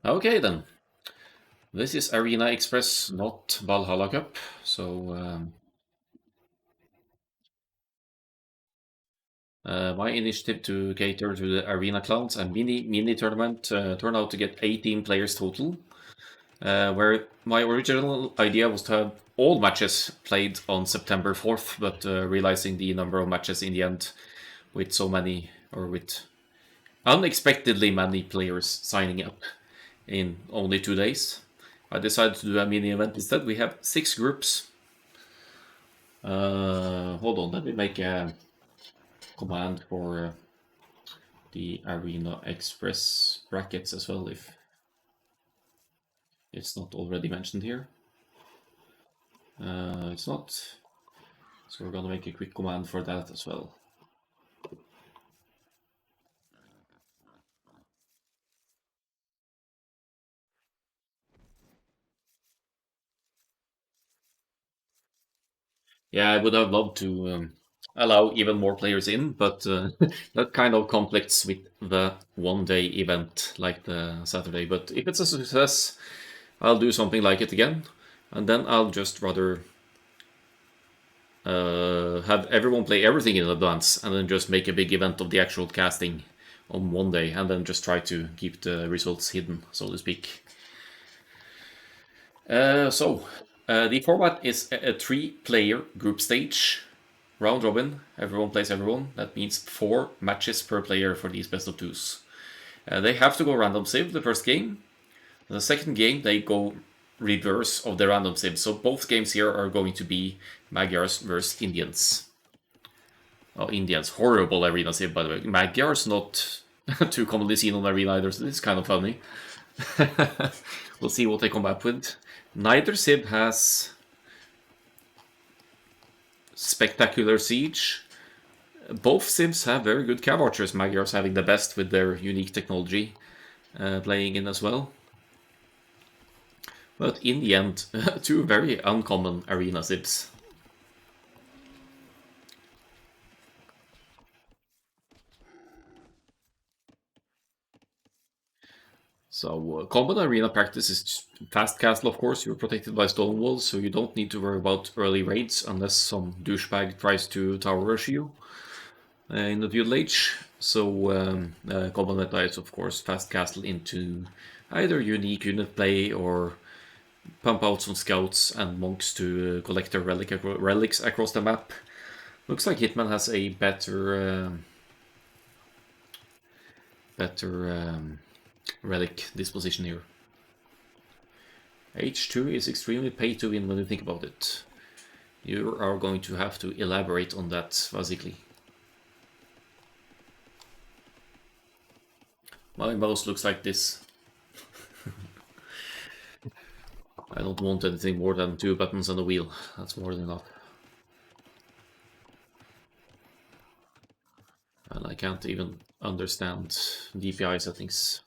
Okay then. This is Arena Express, not Valhalla Cup. So my initiative to cater to the Arena Clans and mini tournament turned out to get 18 players total. Where my original idea was to have all matches played on September 4th, but realizing the number of matches in the end with so many, or with unexpectedly many players signing up in only 2 days, I decided to do a mini event instead. We have 6 groups. Hold on, let me make a command for the Arena Express brackets as well, if it's not already mentioned here. It's not, so we're gonna make a quick command for that as well. Yeah, I would have loved to allow even more players in, but that kind of conflicts with the one-day event like the Saturday. But if it's a success, I'll do something like it again, and then I'll just rather have everyone play everything in advance, and then just make a big event of the actual casting on one day, and then just try to keep the results hidden, so to speak. The format is a 3-player group stage, round robin. Everyone plays everyone. That means 4 matches per player for these best of twos. They have to go random save the first game. The second game, they go reverse of the random save. So both games here are going to be Magyars versus Indians. Oh, Indians. Horrible arena save, by the way. Magyars, not too commonly seen on arena either, so this is kind of funny. We'll see what they come up with. Neither Civ has spectacular siege. Both Civs have very good cav archers, Magyars having the best with their unique technology playing in as well. But in the end, 2 very uncommon arena Civs. So common arena practice is fast castle, of course. You're protected by stone walls, so you don't need to worry about early raids unless some douchebag tries to tower rush you in the feudal age. So common meta is, of course, fast castle into either unique unit play or pump out some scouts and monks to collect their relics across the map. Looks like Hitman has a better relic disposition here. H2 is extremely pay to win when you think about it. You are going to have to elaborate on that, basically. My mouse looks like this. I don't want anything more than 2 buttons and a wheel. That's more than enough. And I can't even understand DPI settings.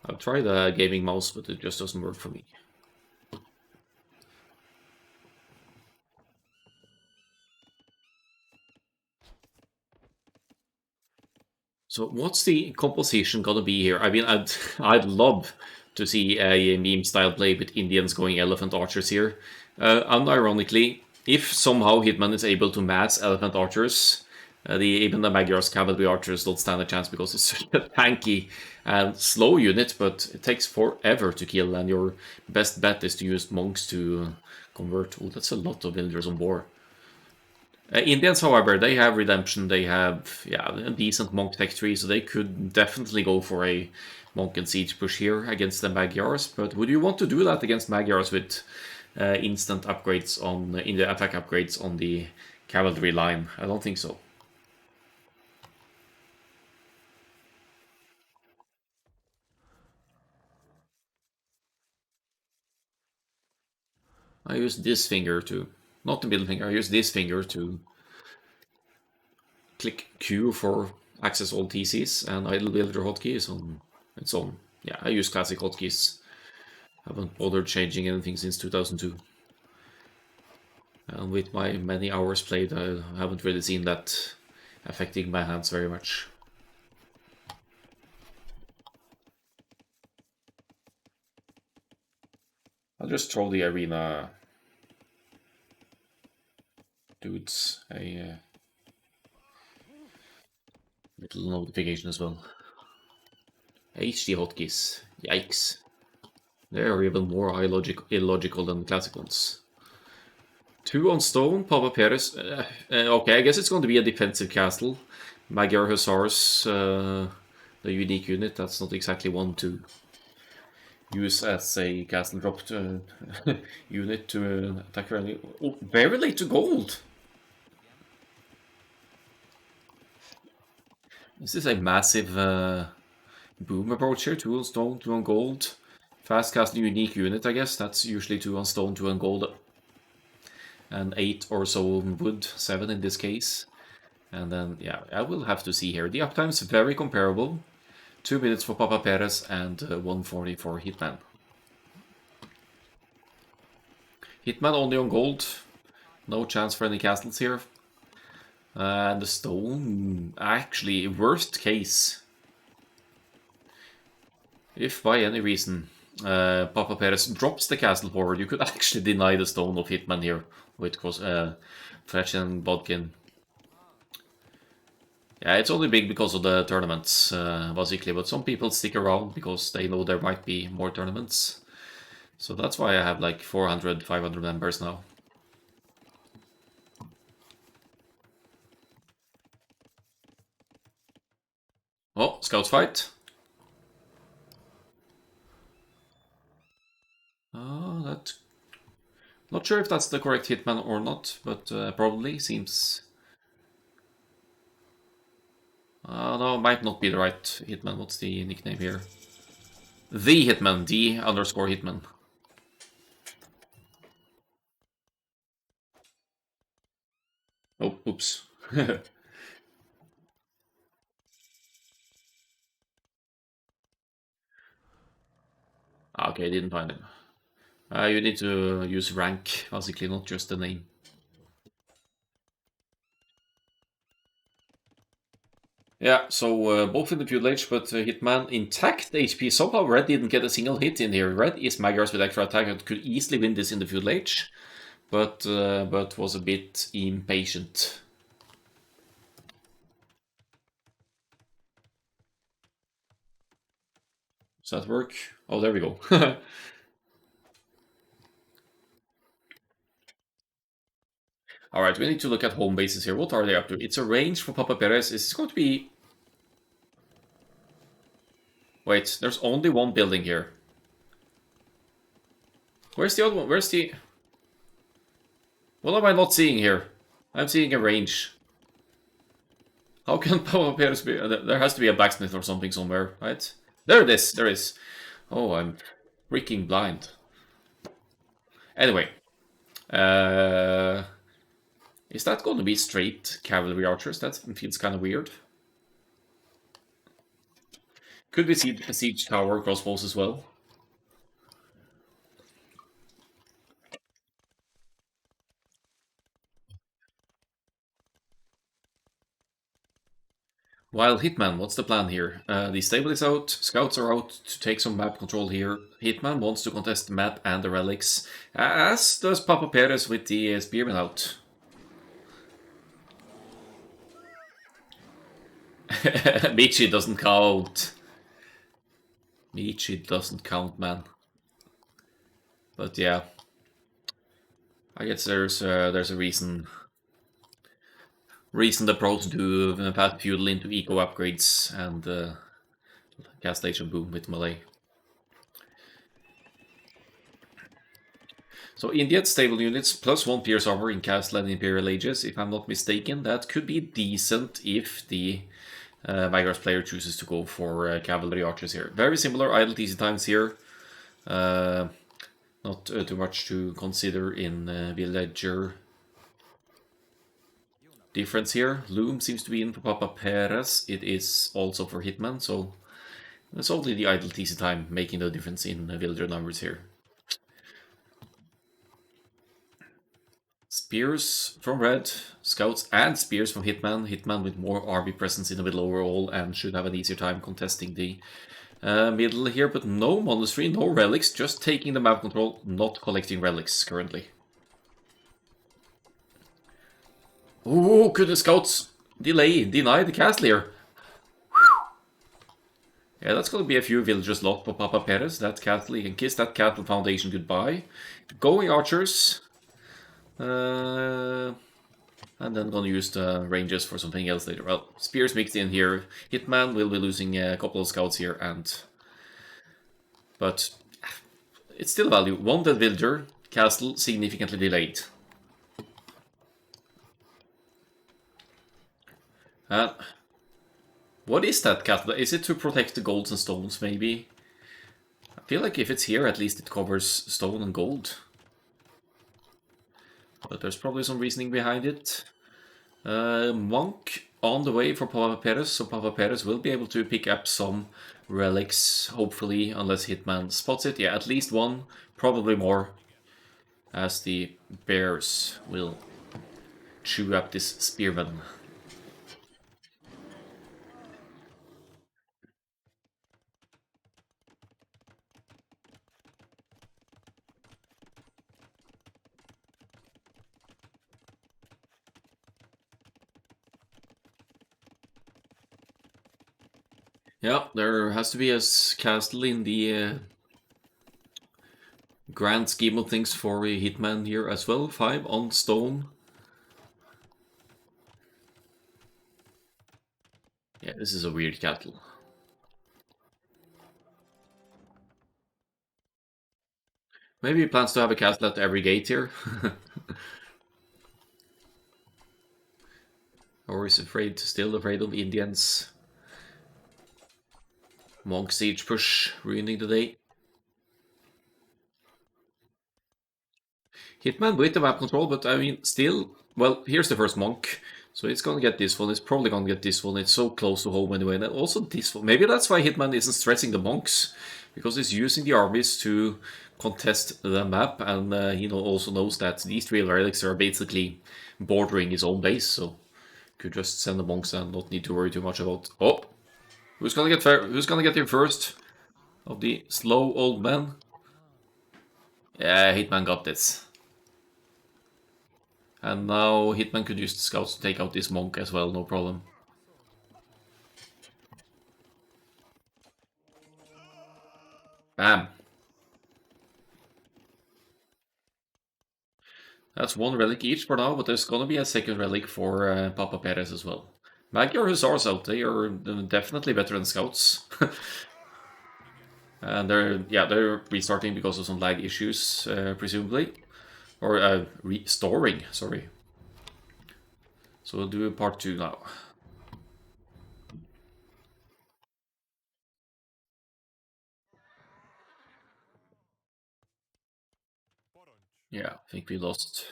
I've tried a gaming mouse, but it just doesn't work for me. So what's the composition gonna be here? I mean, I'd love to see a meme style play with Indians going elephant archers here. Unironically, if somehow Hitman is able to mass elephant archers, even the Magyar's cavalry archers don't stand a chance because it's such a tanky and slow unit, but it takes forever to kill, and your best bet is to use monks to convert. Oh, that's a lot of villagers on board. Indians, however, they have redemption. They have a decent monk tech tree, so they could definitely go for a monk and siege push here against the Magyars. But would you want to do that against Magyars with instant upgrades on in the attack upgrades on the cavalry line? I don't think so. I use this finger to, not the middle finger. I use this finger to click Q for access all TCs, and idle villager hotkey is on its own. Yeah, I use classic hotkeys. Haven't bothered changing anything since 2002. And with my many hours played, I haven't really seen that affecting my hands very much. I'll just throw the arena dudes a little notification as well. HD hotkeys. Yikes. They're even more illogical than the classic ones. 2 on stone, Papa Perez. Okay, I guess it's going to be a defensive castle. Magyar Hussars, the unique unit. That's not exactly one to use as a castle dropped unit to attack early. Oh, very late to gold. This is a massive boom approach here. 2 on stone, 2 on gold. Fast castle unique unit, I guess. That's usually 2 on stone, 2 on gold. And 8 or so on wood, 7 in this case. And then, yeah, I will have to see here. The uptime is very comparable. 2 minutes for Papa Perez and 140 for Hitman. Hitman only on gold. No chance for any castles here. And the stone, actually, worst case. If by any reason Papa Perez drops the castle forward, you could actually deny the stone of Hitman here with Fletch and Bodkin. Yeah, it's only big because of the tournaments, basically, but some people stick around because they know there might be more tournaments. So that's why I have like 400, 500 members now. Oh, scouts fight. Oh, that... Not sure if that's the correct Hitman or not, but probably seems... no, might not be the right Hitman. What's the nickname here? The Hitman, D_Hitman. Oh, oops. Okay, didn't find him. You need to use rank, basically, not just the name. Yeah, so both in the Feudal Age, but Hitman intact HP. Somehow Red didn't get a single hit in here. Red is Magyars with extra attack and could easily win this in the Feudal Age, but was a bit impatient. Does that work? Oh, there we go. Alright, we need to look at home bases here. What are they up to? It's a range for Papa Perez. Is this going to be... Wait, there's only one building here. Where's the other one? Where's the... What am I not seeing here? I'm seeing a range. How can Papa Perez be... There has to be a blacksmith or something somewhere, right? There it is, there is. Oh, I'm freaking blind. Anyway. Is that going to be straight cavalry archers? That feels kind of weird. Could be siege tower crossbows as well. While Hitman, what's the plan here? The stable is out, scouts are out to take some map control here. Hitman wants to contest the map and the relics, as does Papa Perez with the spearmen out. Michi doesn't count. Michi doesn't count, man. But yeah, I guess there's a reason the pros do path feudal into eco upgrades and cast station boom with Malay. So Indian stable units plus 1 pierce armor in Castle and Imperial Ages, if I'm not mistaken. That could be decent if the Magyars player chooses to go for cavalry archers here. Very similar idle TC times here. Not too much to consider in villager difference here. Loom seems to be in for Papa Perez. It is also for Hitman, so it's only the idle TC time making the difference in villager numbers here. Spears from Red, Scouts and Spears from Hitman. Hitman with more army presence in the middle overall and should have an easier time contesting the Middle here, but no monastery, no relics, just taking the map control, not collecting relics currently. Oh, could the scouts deny the castle here? Yeah, that's gonna be a few villagers lost for Papa Perez. That castle, he can kiss that castle foundation goodbye. Going archers. And then gonna use the ranges for something else later. Well, spears mixed in here. Hitman will be losing a couple of scouts here, but it's still value. One dead villager, castle significantly delayed. What is that castle? Is it to protect the golds and stones, maybe? I feel like if it's here, at least it covers stone and gold. But there's probably some reasoning behind it. Monk on the way for Papa Perez, so Papa Perez will be able to pick up some relics, hopefully, unless Hitman spots it. Yeah, at least one, probably more, as the bears will chew up this spearman. Yeah, there has to be a castle in the grand scheme of things for a Hitman here as well. 5 on stone. Yeah, this is a weird castle. Maybe he plans to have a castle at every gate here. Or is still afraid of Indians. Monk siege push, ruining the day. Hitman with the map control, but I mean, still, well, here's the first monk. So it's gonna get this one, it's probably gonna get this one, it's so close to home anyway, and also this one. Maybe that's why Hitman isn't stressing the monks, because he's using the armies to contest the map, and he also knows that these 3 relics are basically bordering his own base, so could just send the monks and not need to worry too much about. Oh, who's gonna get here first? Of the slow old man? Yeah, Hitman got this. And now Hitman could use the scouts to take out this monk as well, no problem. Bam. That's 1 relic each for now, but there's gonna be a second relic for Papa Perez as well. Magyar Hussars out, they are definitely better than scouts. And they're restarting because of some lag issues, presumably. Or restoring, sorry. So we'll do part 2 now. Yeah, I think we lost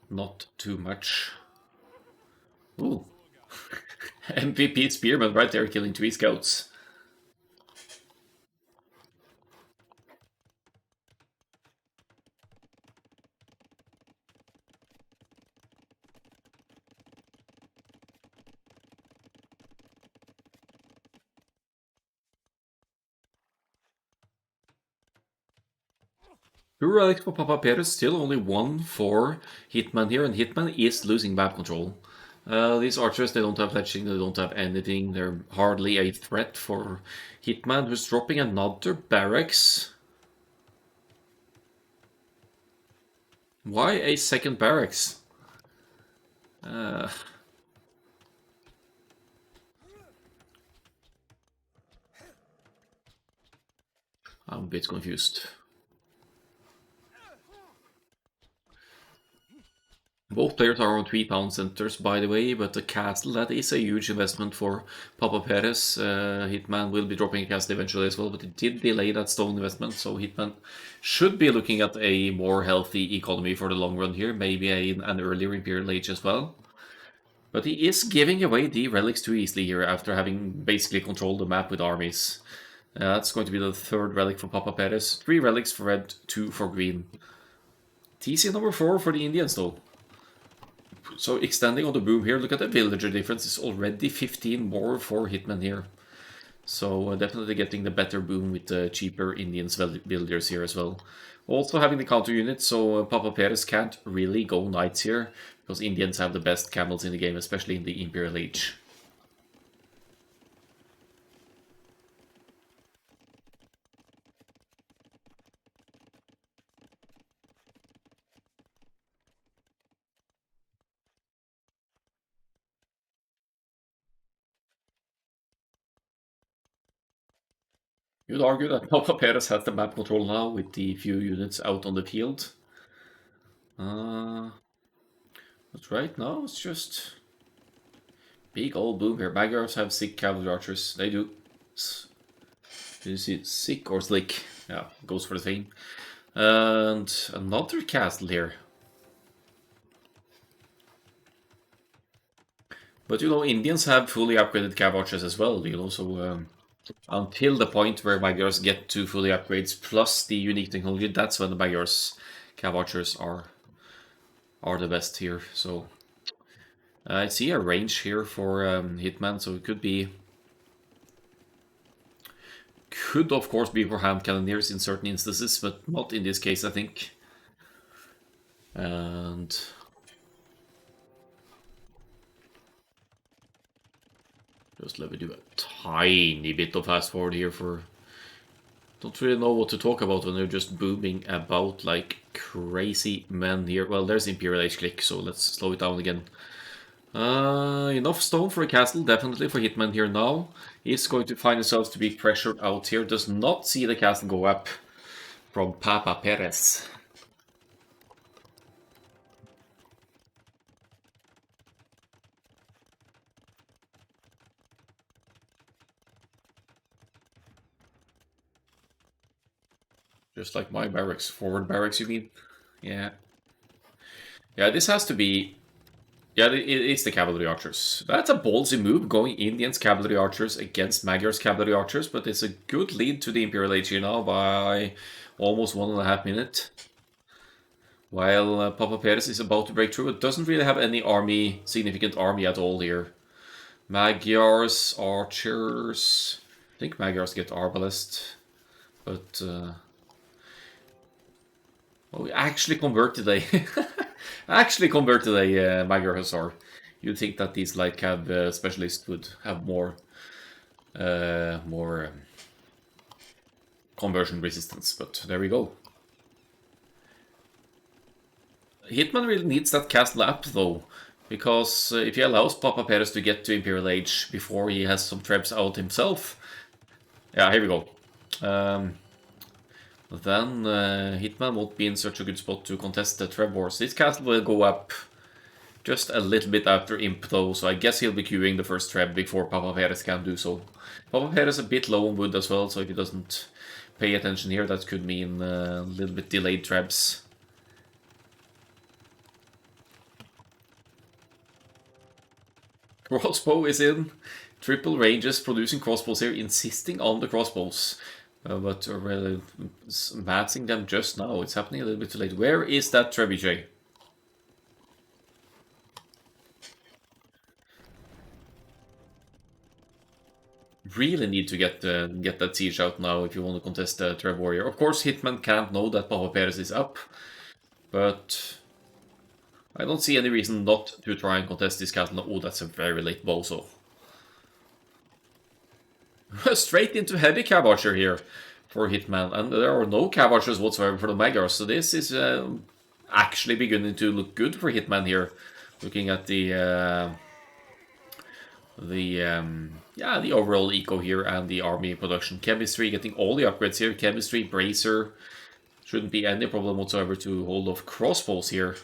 not too much. Ooh. MVP Spearman right there killing 3 scouts. Two relics for Papa Perez, still only 1 for Hitman here, and Hitman is losing map control. These archers, they don't have fletching, they don't have anything, they're hardly a threat for Hitman, who's dropping another barracks. Why a second barracks? I'm a bit confused. Both players are on 3 town centers, by the way, but the castle, that is a huge investment for Papa Perez. Hitman will be dropping a castle eventually as well, but it did delay that stone investment, so Hitman should be looking at a more healthy economy for the long run here, maybe an earlier Imperial Age as well. But he is giving away the relics too easily here after having basically controlled the map with armies. That's going to be the 3rd relic for Papa Perez. 3 relics for red, 2 for green. TC number 4 for the Indians though. So extending on the boom here, look at the villager difference. It's already 15 more for Hitman here. So definitely getting the better boom with the cheaper Indians builders here as well. Also having the counter unit, so Papa Perez can't really go knights here, because Indians have the best camels in the game, especially in the Imperial Age. You'd argue that Papa Perez has the map control now with the few units out on the field. Uh, but right now it's just big old boom here. Magyars have sick cavalry archers. They do. Is it sick or slick? Yeah, goes for the same. And another castle here. But you know, Indians have fully upgraded cav archers as well, you know, so until the point where Magyars get to fully upgrades plus the unique technology, that's when the Magyars cav archers are the best here. So I see a range here for Hitman, so it could of course be for hand cannoneers in certain instances, but not in this case, I think. And just let me do a tiny bit of fast forward here for... Don't really know what to talk about when they're just booming about like crazy men here. Well, there's Imperial Age click, so let's slow it down again. Enough stone for a castle, definitely for Hitman here now. He's going to find himself to be pressured out here. Does not see the castle go up from Papa Perez. Just like my barracks. Forward barracks, you mean? Yeah. Yeah, this has to be... Yeah, it's the cavalry archers. That's a ballsy move, going Indians cavalry archers against Magyars cavalry archers, but it's a good lead to the Imperial Age here now by almost 1.5 minutes. While Papa Perez is about to break through, it doesn't really have any significant army at all here. Magyars, archers... I think Magyars get arbalest, but... well, we actually converted a... actually converted a Magyar Hussar. You'd think that these light cab specialists would have more conversion resistance, but there we go. Hitman really needs that castle up though, because if he allows Papa Perez to get to Imperial Age before he has some trebs out himself, yeah, here we go. Then Hitman won't be in such a good spot to contest the Treb Wars. This castle will go up just a little bit after Imp though, so I guess he'll be queuing the first Treb before Papa Perez can do so. Papa Perez is a bit low on wood as well, so if he doesn't pay attention here, that could mean a little bit delayed Trebs. Crossbow is in. Triple ranges, producing crossbows here, insisting on the crossbows. But really advancing them just now. It's happening a little bit too late. Where is that trebuchet? Really need to get that siege out now if you want to contest the Treb Warrior. Of course, Hitman can't know that Papa Perez is up, but I don't see any reason not to try and contest this castle. Oh, that's a very late bozo. Straight into heavy cav archer here for Hitman, and there are no cav archers whatsoever for the Magyars, so this is actually beginning to look good for Hitman here. Looking at the overall eco here and the army production. Chemistry getting all the upgrades here. Chemistry, bracer, shouldn't be any problem whatsoever to hold off crossbows here.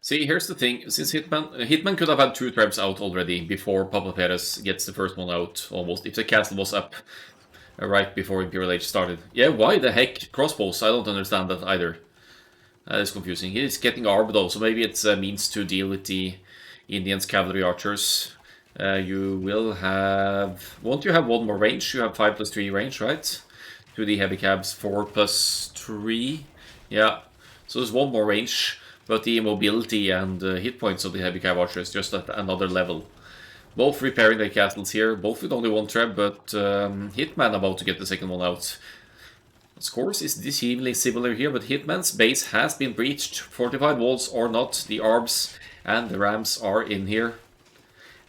See, here's the thing. Since Hitman could have had 2 trebs out already before Papa Perez gets the first one out, almost, if the castle was up right before Imperial Age started. Yeah, why the heck crossbows? I don't understand that either. That is confusing. He's getting armed though, so maybe it's a means to deal with the Indians' cavalry archers. You will have... Won't you have one more range? You have 5 plus 3 range, right? To the heavy cabs, 4 plus 3. Yeah, so there's one more range, but the mobility and hit points of the heavy cab archers just at another level. Both repairing their castles here, both with only one trap, but Hitman about to get the second one out. Scores is deceivingly similar here, but Hitman's base has been breached. Fortified walls or not, the Arbs and the Rams are in here.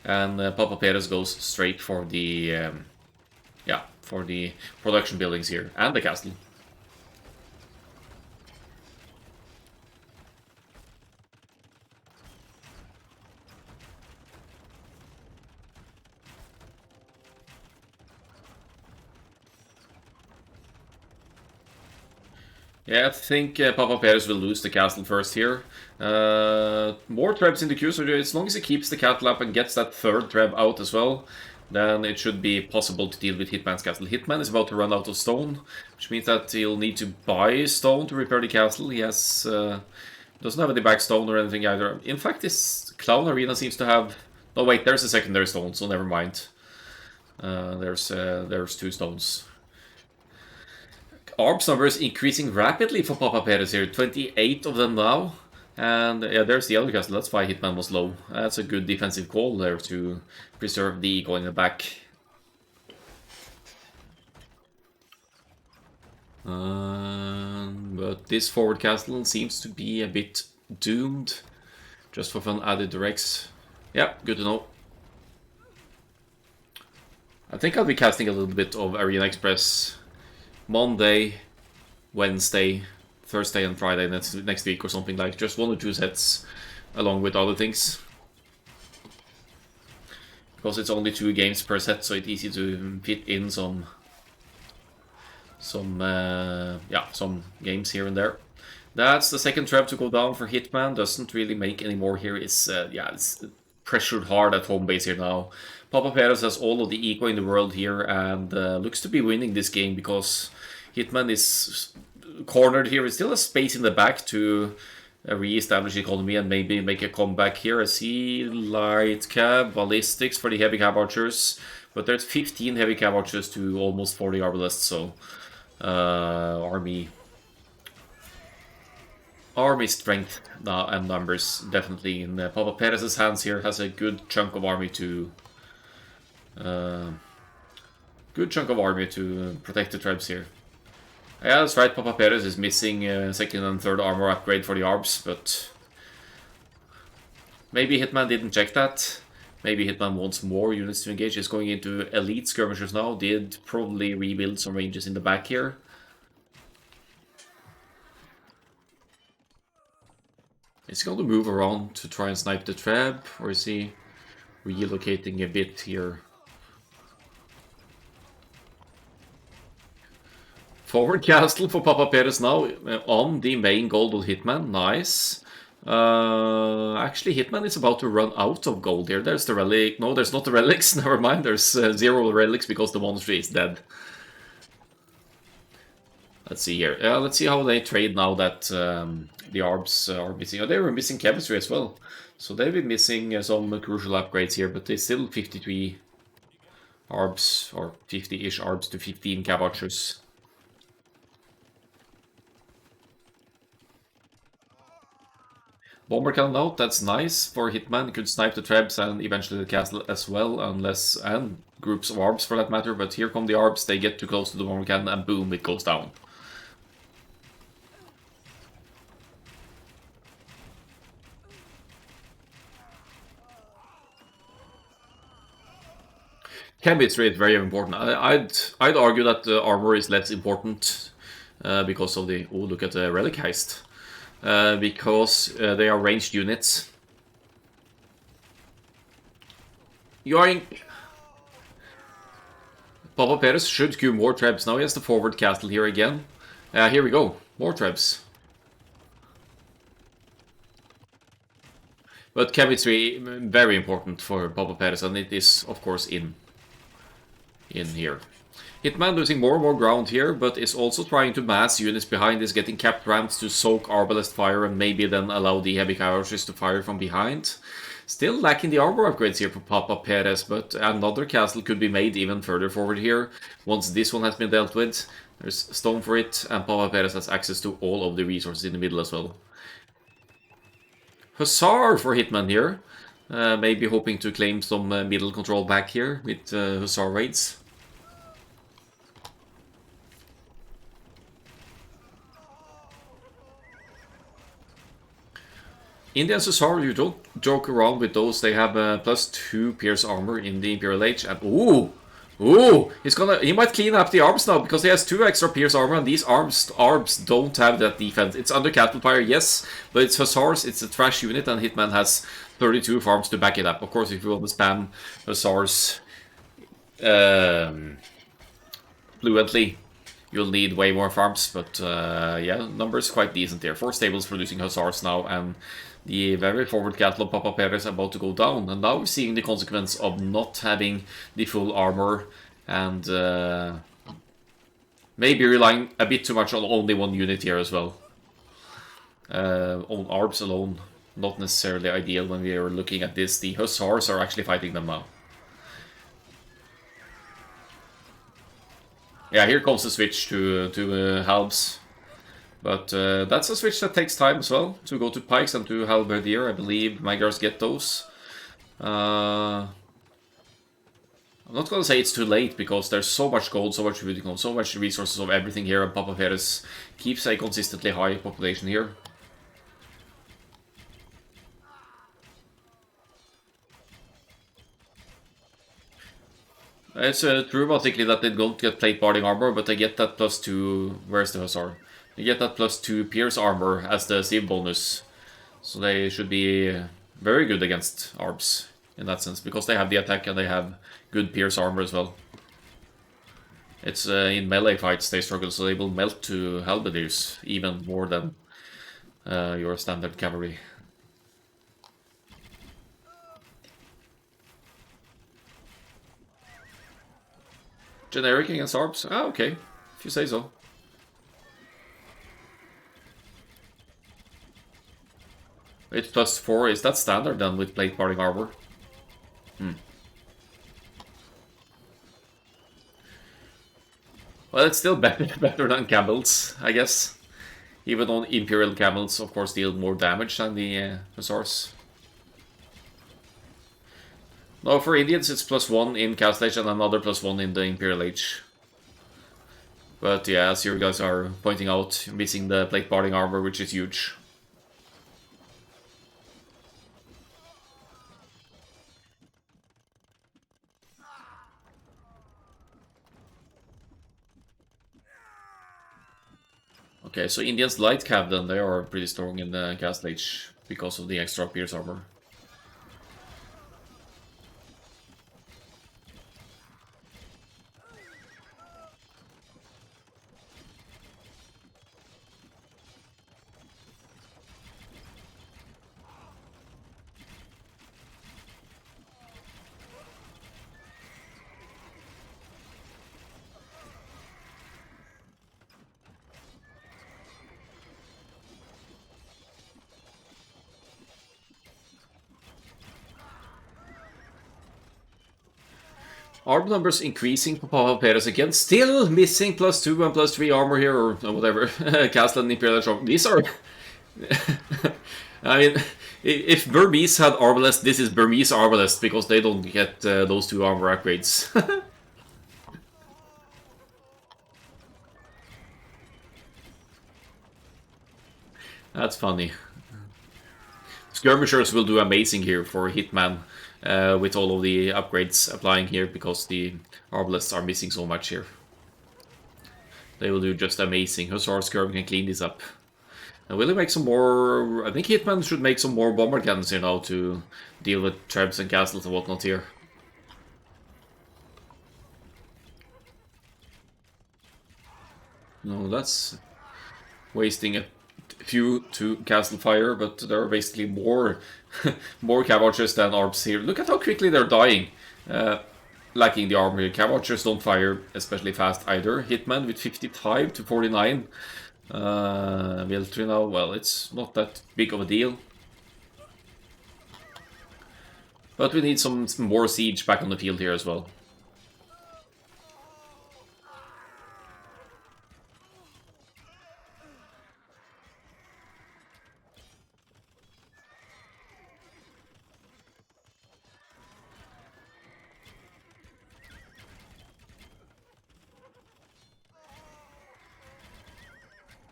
And Papa Perez goes straight for the, for the production buildings here, and the castle. Yeah, I think Papa Perez will lose the castle first here. More traps in the queue, so as long as he keeps the castle up and gets that third trap out as well, then it should be possible to deal with Hitman's castle. Hitman is about to run out of stone, which means that he'll need to buy stone to repair the castle. He has doesn't have any back stone or anything either. In fact, this clown arena seems to have... No, wait, there's a secondary stone, so never mind. There's 2 stones. ARB's number is increasing rapidly for Papa Perez here. 28 of them now. And yeah, there's the other castle. That's why Hitman was low. That's a good defensive call there to preserve the ego in the back. But this forward castle seems to be a bit doomed. Just for fun, added directs. Yeah, good to know. I think I'll be casting a little bit of Arena Express Monday, Wednesday, Thursday and Friday next week or something, like just 1 or 2 sets along with other things. Because it's only 2 games per set, so it's easy to fit in some games here and there. That's the second trap to go down for Hitman. Doesn't really make any more here. It's pressured hard at home base here now. Papa Perez has all of the eco in the world here and looks to be winning this game because Hitman is cornered here. He still has space in the back to re-establish the economy and maybe make a comeback here. I see light cab, ballistics for the heavy cab archers, but there's 15 heavy cab archers to almost 40 arbalists, so army strength and numbers definitely in Papa Perez's hands here. Has a good chunk of army to protect the tribes here. Yeah, that's right, Papa Perez is missing second and third armor upgrade for the Arbs, but maybe Hitman didn't check that. Maybe Hitman wants more units to engage. He's going into elite skirmishers now. Did probably rebuild some ranges in the back here. Is he going to move around to try and snipe the trap, or is he relocating a bit here? Forward castle for Papa Perez now on the main gold of Hitman. Nice. Actually, Hitman is about to run out of gold here. There's the relic. No, there's not the relics. Never mind. There's 0 relics because the monastery is dead. Let's see here. Let's see how they trade now that the Arbs are missing. Oh, they were missing chemistry as well. So they've been missing some crucial upgrades here, but they still 53 Arbs, or 50-ish Arbs to 15 cab archers. Bomber cannon out, that's nice for Hitman. Could snipe the traps and eventually the castle as well, and groups of Arbs for that matter. But here come the Arbs, they get too close to the bomber cannon and boom, it goes down. Chemistry is very important. I'd argue that the armor is less important because of the... Oh, look at the relic heist. Because they are ranged units. Yoink! Papa Perez should queue more traps. Now he has the forward castle here again. Here we go. More traps. But chemistry, very important for Papa Perez, and it is, of course, in here. Hitman losing more and more ground here, but is also trying to mass units behind this, getting capped ramps to soak Arbalest fire and maybe then allow the heavy cavalry to fire from behind. Still lacking the armor upgrades here for Papa Perez, but another castle could be made even further forward here. Once this one has been dealt with, there's stone for it, and Papa Perez has access to all of the resources in the middle as well. Hussar for Hitman here. Maybe hoping to claim some middle control back here with Hussar raids. Indians Hussar, you don't joke around with those. They have +2 pierce armor in the Imperial Age. And ooh, he might clean up the arms now because he has 2 extra pierce armor, and these arms don't have that defense. It's under cattle fire, yes, but it's Hussars. It's a trash unit, and Hitman has 32 farms to back it up. Of course, if you want to spam Hussars fluently, you'll need way more farms. But yeah, numbers quite decent there. 4 stables producing Hussars now, and the very forward cattle of Papa Perez about to go down, and now we're seeing the consequence of not having the full armor and maybe relying a bit too much on only one unit here as well. On ARBs alone, not necessarily ideal when we are looking at this. The Hussars are actually fighting them now. Yeah, here comes the switch to halbs. But that's a switch that takes time as well, to go to pikes and to halberdier. I believe Magyars get those. I'm not gonna say it's too late, because there's so much gold, so much food, so much resources of everything here, and Papa Perez keeps a consistently high population here. It's dramatically that they don't get plate barding armor, but they get that +2. Where's the Hussar? They get that +2 pierce armor as the Civ bonus. So they should be very good against ARBs in that sense, because they have the attack and they have good pierce armor as well. It's in melee fights they struggle, so they will melt to halberdiers even more than your standard cavalry. Generic against ARBs? Ah, okay, if you say so. It's +4, is that standard then with plate barding armor? Well, it's still better than camels, I guess. Even though Imperial camels, of course, deal more damage than the Hussars. No, for Indians it's +1 in Castle Age and another +1 in the Imperial Age. But yeah, as you guys are pointing out, missing the plate barding armor, which is huge. Okay, so Indians light cav then, they are pretty strong in the Castle Age because of the extra pierce armor. Arm numbers increasing for Papa Perez again. Still missing +2 and +3 armor here, or whatever. Castle and Imperial Shop. These are... I mean, if Burmese had Arbalest, this is Burmese Arbalest, because they don't get those 2 armor upgrades. That's funny. Skirmishers will do amazing here for Hitman. With all of the upgrades applying here, because the Arbalests are missing so much here. They will do just amazing. Hussar Skirm can clean this up. And will he make some more... I think Hitman should make some more bomber cannons here now to deal with trebs and castles and whatnot here. No, that's wasting a few to castle fire, but there are basically more more cavalries than ARBs here. Look at how quickly they're dying. lacking the armor. Cav don't fire especially fast either. Hitman with 55 to 49. Military now, well, it's not that big of a deal. But we need some more siege back on the field here as well.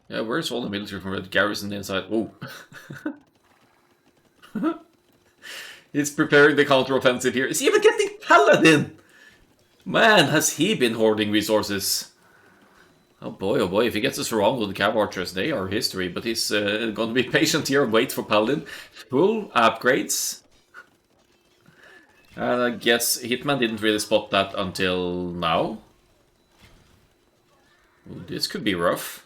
Yeah, where's all the military from Red Garrison inside? Oh. He's preparing the counter-offensive here. Is he even getting Paladin? Man, has he been hoarding resources. Oh boy, if he gets us around with the Cav Archers, they are history. But he's going to be patient here and wait for Paladin. Full upgrades. And I guess Hitman didn't really spot that until now. Ooh, this could be rough.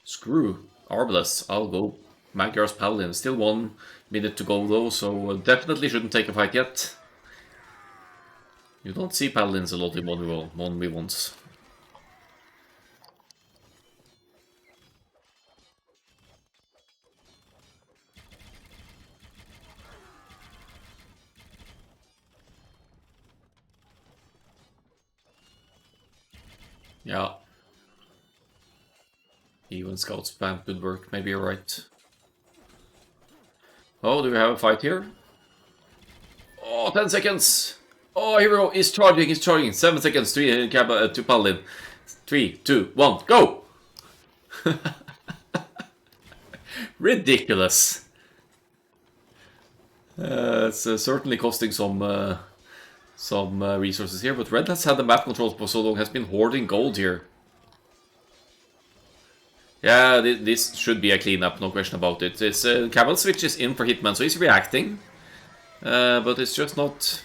Screw Arbalest. I'll go Magyars Paladin. Still 1 minute to go though, so definitely shouldn't take a fight yet. You don't see Paladins a lot in 1v1s. Yeah. Even scout spam could work, maybe you're right. Oh, do we have a fight here? Oh, 10 seconds! Oh, here we go, he's charging. 7 seconds to Paladin. 3, 2, 1, go! Ridiculous. It's certainly costing some resources here, but Red has had the map controls for so long, has been hoarding gold here. Yeah, this should be a cleanup, no question about it. It's Caval Switch is in for Hitman, so he's reacting. But it's just not...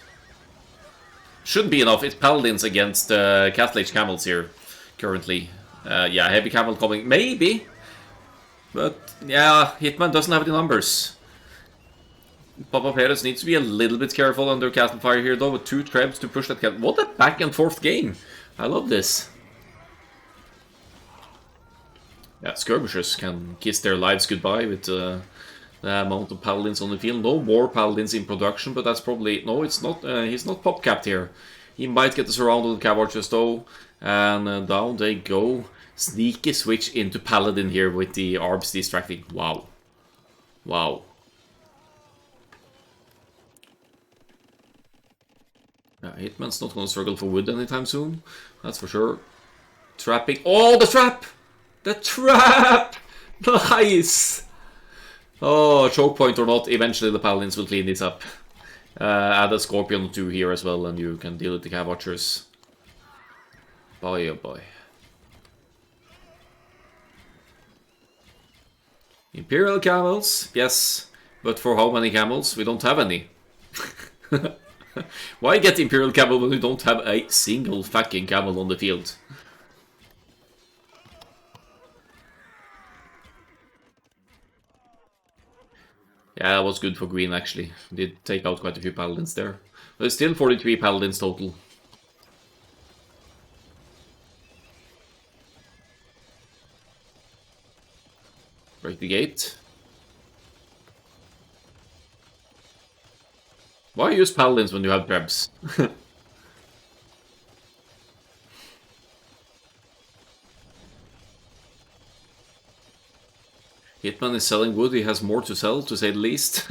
Shouldn't be enough. It's Paladins against Castle Age Camels here, currently. Yeah, Heavy Camel coming, maybe. But, yeah, Hitman doesn't have the numbers. Papa Perez needs to be a little bit careful under Castle Fire here, though, with 2 trebs to push that cat. What a back and forth game! I love this. Yeah, Skirmishers can kiss their lives goodbye with the amount of Paladins on the field. No more Paladins in production, but that's probably... No, it's not. He's not pop-capped here. He might get us around with the Cav Archers, though. And down they go. Sneaky switch into Paladin here with the Arbs distracting. Wow. Wow. Yeah, Hitman's not going to struggle for wood anytime soon. That's for sure. Trapping. Oh, the trap! The trap! Nice! Oh, choke point or not, eventually the Paladins will clean this up. Add a Scorpion or 2 here as well, and you can deal with the Cav Archers. Boy, oh boy. Imperial Camels, yes. But for how many camels? We don't have any. Why get Imperial Camel when we don't have a single fucking camel on the field? Yeah, that was good for green, actually. Did take out quite a few Paladins there. But it's still 43 Paladins total. Break the gate. Why use Paladins when you have Trebs? Hitman is selling wood, he has more to sell, to say the least.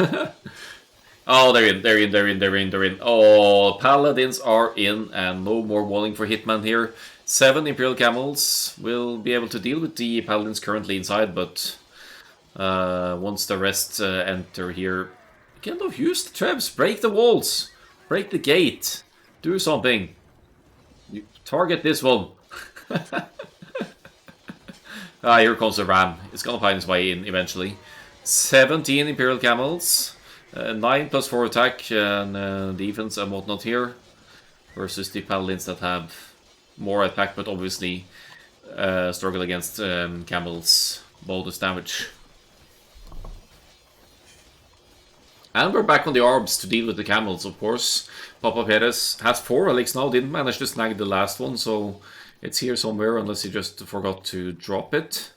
Oh, they're in. Oh, Paladins are in, and no more walling for Hitman here. 7 Imperial Camels will be able to deal with the Paladins currently inside, but once the rest enter here, kind of use the Trebs, break the walls, break the gate, do something. You target this one. Ah, here comes the Ram. It's gonna find its way in eventually. 17 Imperial Camels. 9 plus 4 attack and defense and whatnot here. Versus the Paladins that have more attack, but obviously struggle against Camels' bonus damage. And we're back on the orbs to deal with the camels, of course. Papa Perez has 4 relics now, didn't manage to snag the last one, so it's here somewhere unless he just forgot to drop it.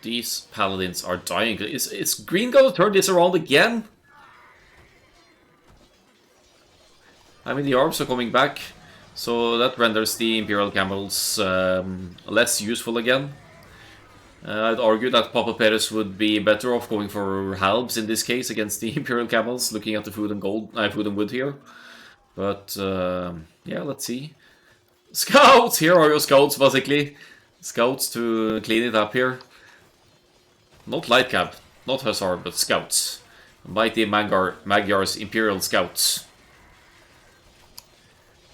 These paladins are dying. Is Green gonna turn this around again? I mean, the orbs are coming back, so that renders the Imperial Camels less useful again. I'd argue that Papa Perez would be better off going for halbs in this case against the Imperial Camels, looking at the food and gold, food and wood here. But yeah, let's see. Scouts! Here are your scouts, basically. Scouts to clean it up here. Not light cap, not hussar, but scouts. Mighty Magyars Imperial Scouts.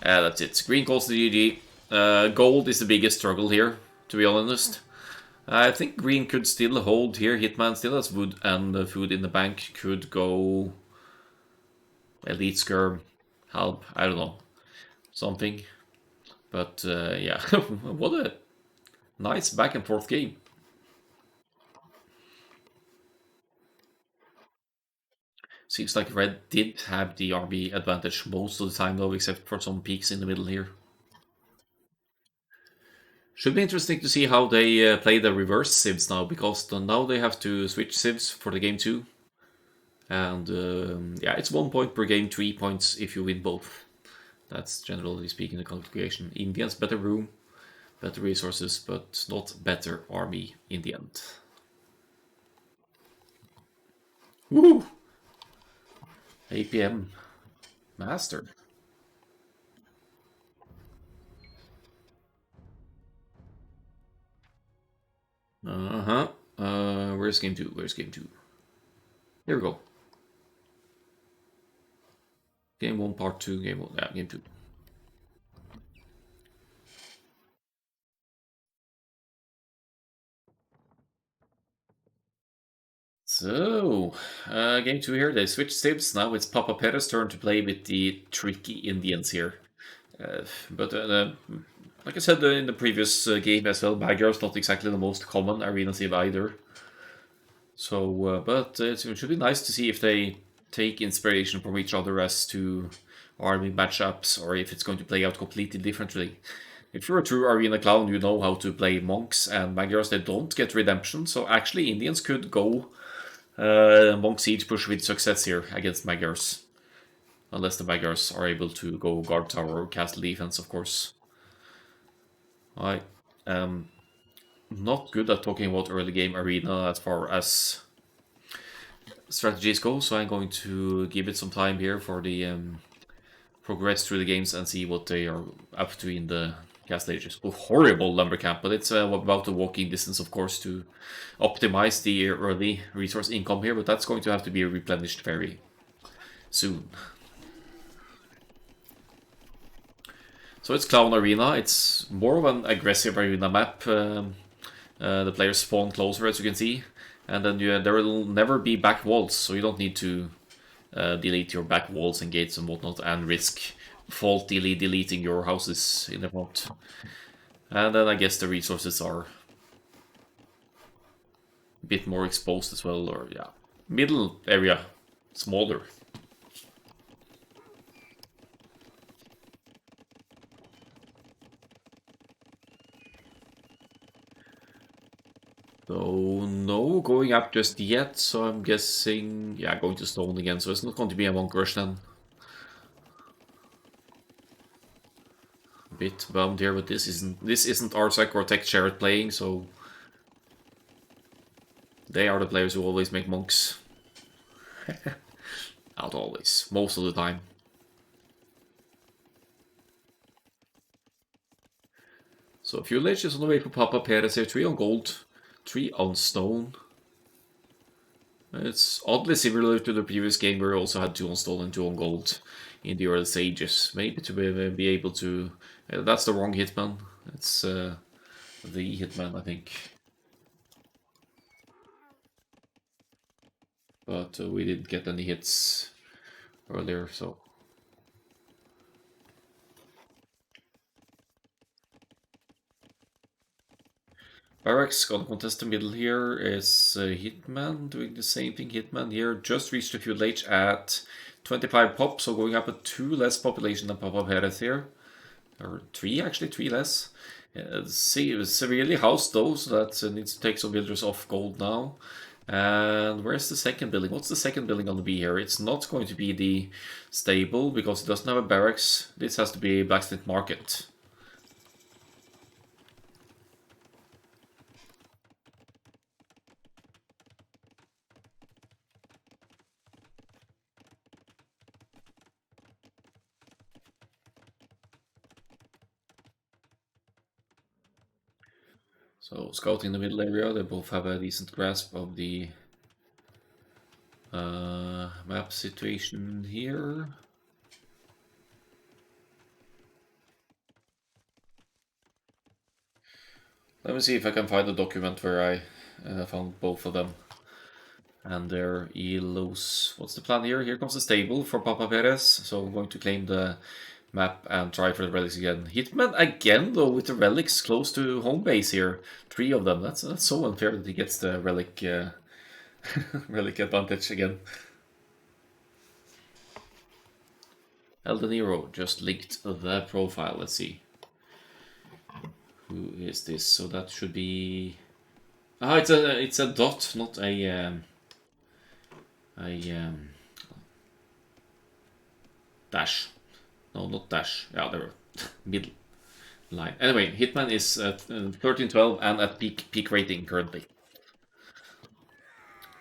That's it. Green calls the GG. Gold is the biggest struggle here, to be honest. I think green could still hold here. Hitman still has wood and food in the bank. Could go elite skirm, halb, I don't know, something. But yeah, what a nice back and forth game. Seems like red did have the RB advantage most of the time though, except for some peaks in the middle here. Should be interesting to see how they play the reverse civs now, because now they have to switch civs for the game too. And yeah, it's 1 point per game, 3 points if you win both. That's generally speaking the calculation. Indians better room, better resources, but not better army in the end. Woo! APM master. Uh-huh. Where's game 2? Where's game 2? Here we go. Game 1, part 2, game 1. Yeah, game 2. So, game 2 here. They switch sibs. Now it's Papa Perez's turn to play with the tricky Indians here. But like I said in the previous game as well, Magyar's not exactly the most common arena sib either. So, but it should be nice to see if they take inspiration from each other as to army matchups, or if it's going to play out completely differently. If you're a true arena clown, you know how to play monks and Magyars. They don't get redemption, so actually Indians could go monk siege push with success here against Magyars, unless the Magyars are able to go guard tower or castle defense, of course. I am not good at talking about early game arena as far as strategies go, so I'm going to give it some time here for the progress through the games and see what they are up to in the cast stages. Oh, horrible lumber camp, but it's about the walking distance, of course, to optimize the early resource income here, but that's going to have to be replenished very soon. So it's Clown Arena. It's more of an aggressive arena map. The players spawn closer, as you can see, and then there will never be back walls, so you don't need to delete your back walls and gates and whatnot and risk faultily deleting your houses in the front. And then I guess the resources are a bit more exposed as well, or yeah, middle area smaller. So no going up just yet, so I'm guessing, yeah, going to stone again, so it's not going to be a monk rush then. A bit bummed here, but this isn't Arsak or Tech Chariot playing, so they are the players who always make monks. Not always, most of the time. So a few leches on the way for Papa Perez here, 3 on gold, 3 on stone. It's oddly similar to the previous game where we also had 2 on stone and 2 on gold in the early stages. Maybe to be able to... that's the wrong hitman. It's the hitman, I think. But we didn't get any hits earlier, so... Barracks gonna contest the middle here. Is Hitman doing the same thing? Hitman here just reached the fuel age at 25 pop, so going up at 2 less population than Papa Perez here. Or 3 actually, 3 less. See, severely housed though, so that needs to take some builders off gold now. And where's the second building? What's the second building going to be here? It's not going to be the stable because it doesn't have a barracks. This has to be Blacksmith Market. So scouting the middle area, they both have a decent grasp of the map situation here. Let me see if I can find a document where I found both of them and their ELOs. What's the plan here? Here comes the stable for Papa Perez, so I'm going to claim the map and try for the relics again. Hitman again, though, with the relics close to home base here. 3 of them. That's so unfair that he gets the relic relic advantage again. El De Niro just leaked the profile. Let's see. Who is this? So that should be. Ah, it's a dot, not a dash. No, not dash. Yeah, there. Middle line. Anyway, Hitman is at 13-12 and at peak rating currently.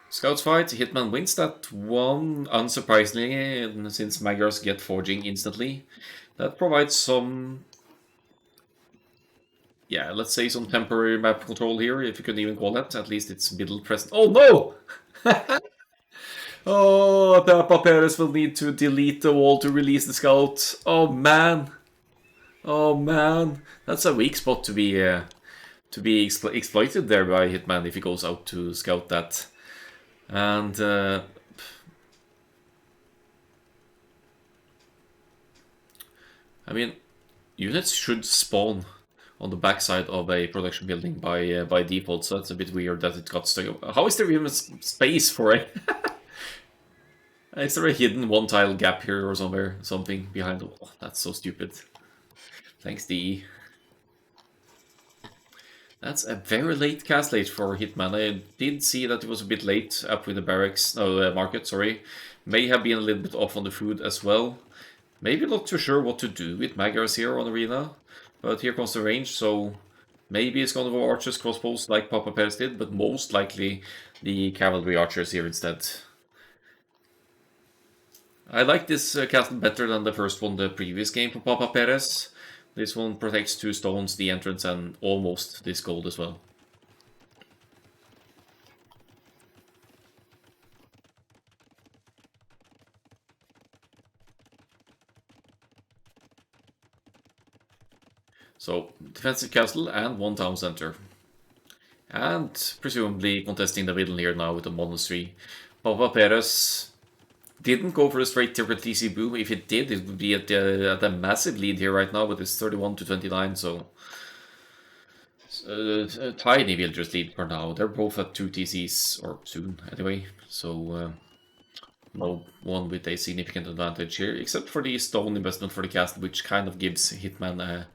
Scouts fight, Hitman wins that one, unsurprisingly, since Magyars get forging instantly. That provides some, yeah, let's say some temporary map control here, if you could even call that. At least it's middle present. Oh no! Oh, Papa Perez will need to delete the wall to release the scout. Oh man! Oh man! That's a weak spot to be exploited there by Hitman if he goes out to scout that. And I mean, units should spawn on the backside of a production building by default, so that's a bit weird that it got stuck. How is there even space for it? Is there a hidden one tile gap here or somewhere? Something behind the wall? That's so stupid. Thanks, DE. That's a very late cast late for Hitman. I did see that it was a bit late up with the barracks, no, market, sorry. May have been a little bit off on the food as well. Maybe not too sure what to do with Magyars here on Arena. But here comes the range, so maybe it's gonna go archers, crossbows like Papa Perez did, but most likely the cavalry archers here instead. I like this castle better than the first one, the previous game for Papa Perez. This one protects 2 stones, the entrance, and almost this gold as well. So, defensive castle and 1 town center. And presumably contesting the middle here now with the monastery. Papa Perez didn't go for a straight triple TC boom. If it did, it would be at a massive lead here right now, but it's 31-29, so a tiny villagers lead for now. They're both at 2 TCs, or soon anyway, so no one with a significant advantage here, except for the stone investment for the castle, which kind of gives Hitman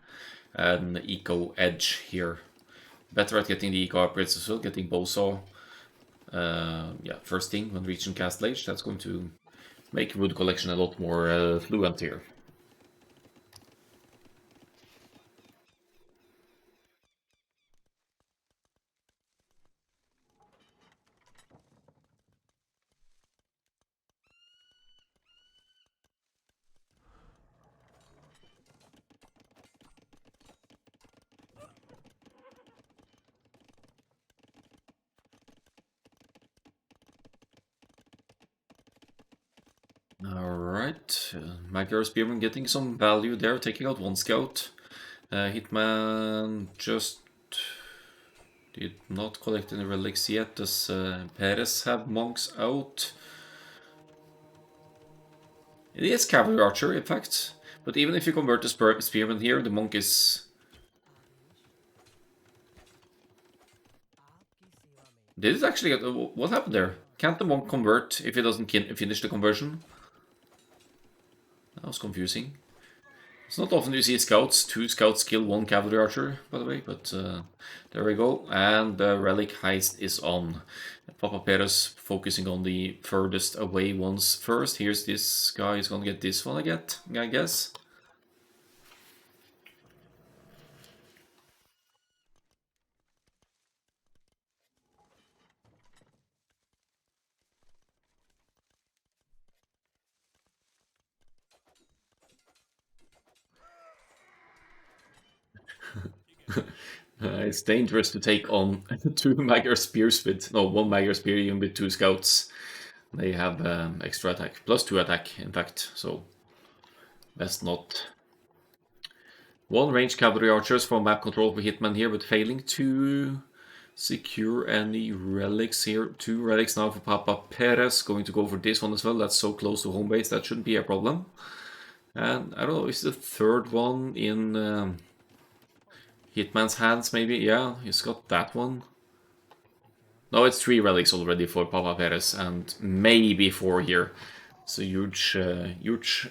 an eco edge here. Better at getting the eco upgrades as well, getting bowsaw. Yeah, first thing when reaching castle age, that's going to make wood collection a lot more fluent here. Alright, Magyar Spearman getting some value there, taking out 1 scout. Hitman just did not collect any relics yet. Does Perez have monks out? It is cavalry archer, in fact. But even if you convert the spearman here, the monk is... Did it actually get... What happened there? Can't the monk convert if he doesn't finish the conversion? That was confusing. It's not often you see scouts, 2 scouts kill 1 cavalry archer, by the way, but there we go. And the relic heist is on. Papa Perez focusing on the furthest away ones first. Here's this guy, he's gonna get this one I guess. It's dangerous to take on 2 Magyar spears with, no, 1 Magyar spear even with 2 scouts. They have extra attack, +2 attack, in fact, so best not. 1 ranged cavalry archers for map control for Hitman here, but failing to secure any relics here. 2 relics now for Papa Perez, going to go for this one as well. That's so close to home base, that shouldn't be a problem. And I don't know, is the third one in Hitman's hands maybe? Yeah, he's got that one. No, it's 3 relics already for Papa Perez, and maybe 4 here. So huge, huge.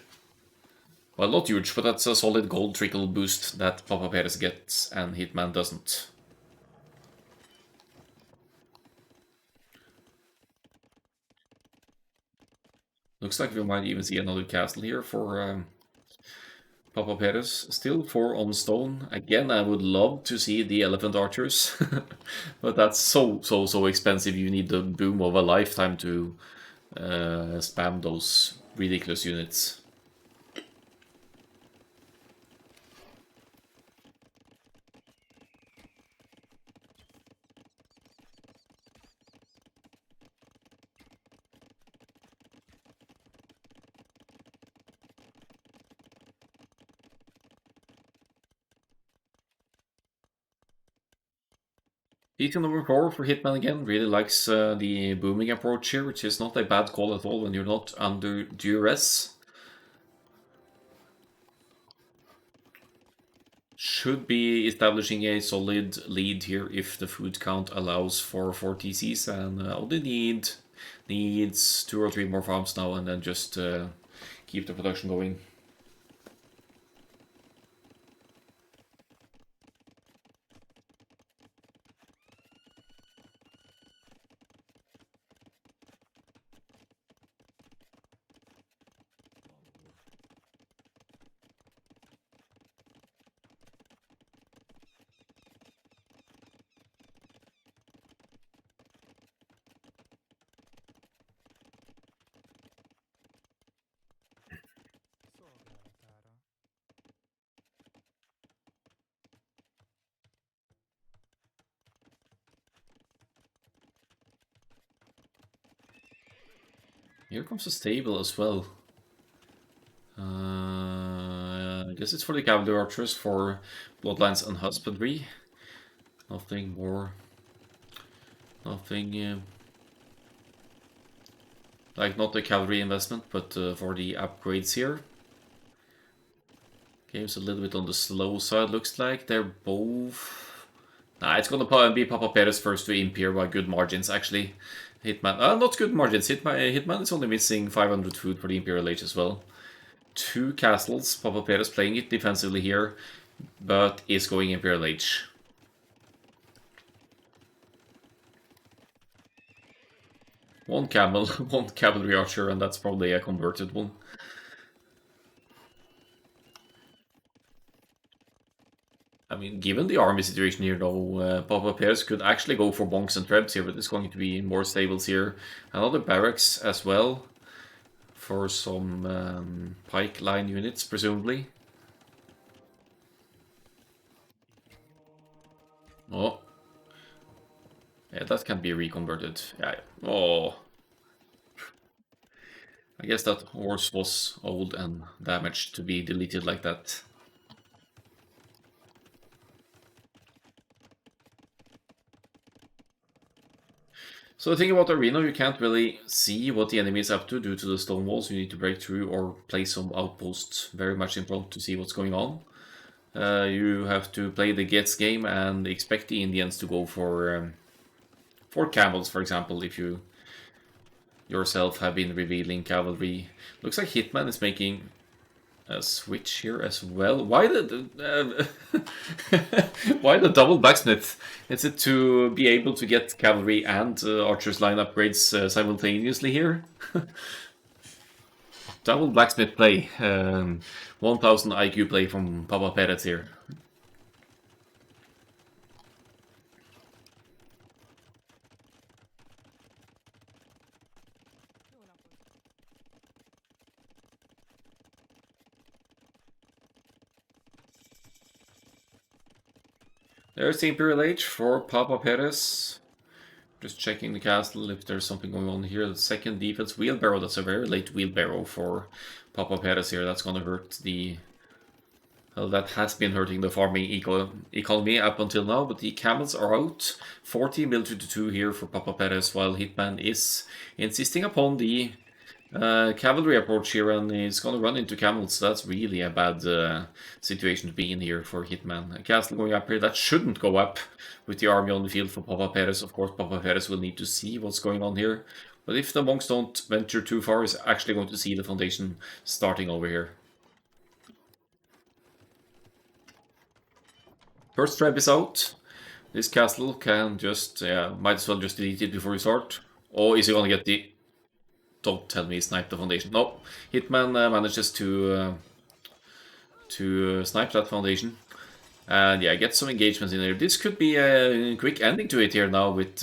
Well, not huge, but that's a solid gold trickle boost that Papa Perez gets, and Hitman doesn't. Looks like we might even see another castle here for Papa Perez. Still 4 on stone. Again, I would love to see the elephant archers, but that's so expensive. You need the boom of a lifetime to spam those ridiculous units. Beacon number 4 for Hitman again. Really likes the booming approach here, which is not a bad call at all when you're not under duress. Should be establishing a solid lead here if the food count allows for 4 TCs, and only needs 2 or 3 more farms now, and then just keep the production going. Here comes a stable as well. I guess it's for the cavalry archers for bloodlines and husbandry. Nothing more. Nothing. Like, not the cavalry investment, but for the upgrades here. Game's a little bit on the slow side, looks like. They're both... Nah, it's gonna be Papa Perez first to imp here by good margins, actually. Hitman... not good margins. Hitman is only missing 500 food for the Imperial Age as well. 2 castles. Papa Perez playing it defensively here, but is going Imperial Age. One camel, 1 cavalry archer, and that's probably a converted one. I mean, given the army situation here, though, Papa Perez could actually go for bonks and trebs here, but it's going to be more stables here. Another barracks as well, for some pike line units, presumably. Oh. Yeah, that can be reconverted. Yeah. Oh. I guess that horse was old and damaged to be deleted like that. So the thing about Arena, you can't really see what the enemy is up to due to the stone walls. You need to break through or place some outposts very much in front to see what's going on. You have to play the Gets game and expect the Indians to go for for camels, for example, if you yourself have been revealing cavalry. Looks like Hitman is making a switch here as well. Why why the double blacksmith? Is it to be able to get cavalry and archers line upgrades simultaneously here? Double blacksmith play. 1000 IQ play from Papa Perez here. There's the Imperial Age for Papa Perez. Just checking the castle if there's something going on here. The second defense wheelbarrow. That's a very late wheelbarrow for Papa Perez here. That's gonna hurt the... Well, that has been hurting the farming economy up until now, but the camels are out. 40 military to 2 here for Papa Perez, while Hitman is insisting upon the cavalry approach here, and he's going to run into camels. So that's really a bad situation to be in here for Hitman. A castle going up here that shouldn't go up with the army on the field for Papa Perez. Of course, Papa Perez will need to see what's going on here. But if the monks don't venture too far, he's actually going to see the foundation starting over here. First trap is out. This castle can just, might as well just delete it before you start. Or is he going to get the... Don't tell me he sniped the foundation. No, Hitman manages to snipe that foundation. And yeah, get some engagements in there. This could be a quick ending to it here now with...